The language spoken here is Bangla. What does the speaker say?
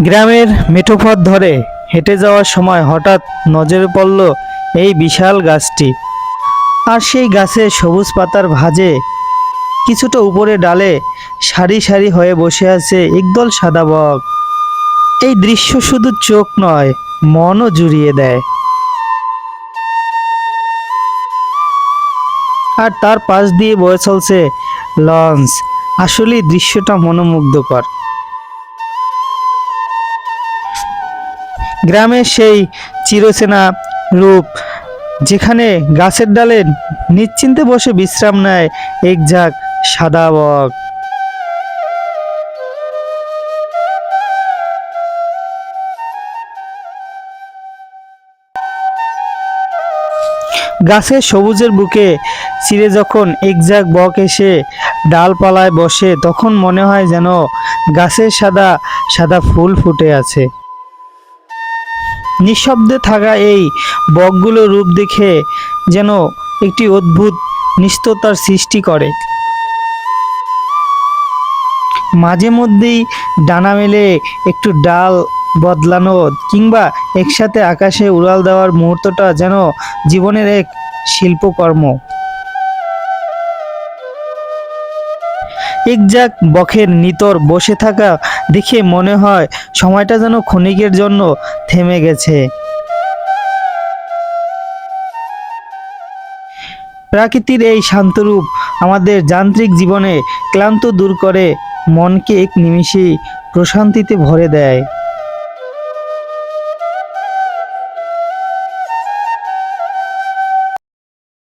গ্রামের মেঠো পথ ধরে হেঁটে যাওয়ার সময় হঠাৎ নজরে পড়ল এই বিশাল গাছটি। আর সেই গাছের সবুজ পাতার ভাঁজে কিছুটা উপরে ডালে সারি সারি হয়ে বসে আছে একদল সাদা বক। এই দৃশ্য শুধু চোখ নয়, মনও জুড়িয়ে দেয়। আর তার পাশ দিয়ে বয়ে চলছে লঞ্চ। আসলেই দৃশ্যটা মনোমুগ্ধকর। গ্রামের সেই চিরচেনা রূপ, যেখানে গাছের ডালে নিশ্চিন্তে বসে বিশ্রাম নেয় এক ঝাঁক সাদা বক। গাছের সবুজের বুকে চিরে যখন এক ঝাঁক বক এসে ডালপালায় বসে, তখন মনে হয় যেন গাছের সাদা সাদা ফুল ফুটে আছে। নিঃশব্দে থাকা এই বকগুলো রূপ দেখে যেন একটি অদ্ভুত নিস্ততার সৃষ্টি করে। মাঝে মধ্যেই ডানা মেলে একটু ডাল বদলানো কিংবা একসাথে আকাশে উড়াল দেওয়ার মুহূর্তটা যেন জীবনের এক শিল্পকর্ম। এক ঝাঁক বকের নিতর বসে থাকা দেখে মনে হয় সময়টা যেন ক্ষণিকের জন্য থেমে গেছে। প্রাকৃতির এই শান্তরূপ আমাদের যান্ত্রিক জীবনে ক্লান্ত দূর করে, মনকে এক নিমিষেই প্রশান্তিতে ভরে দেয়।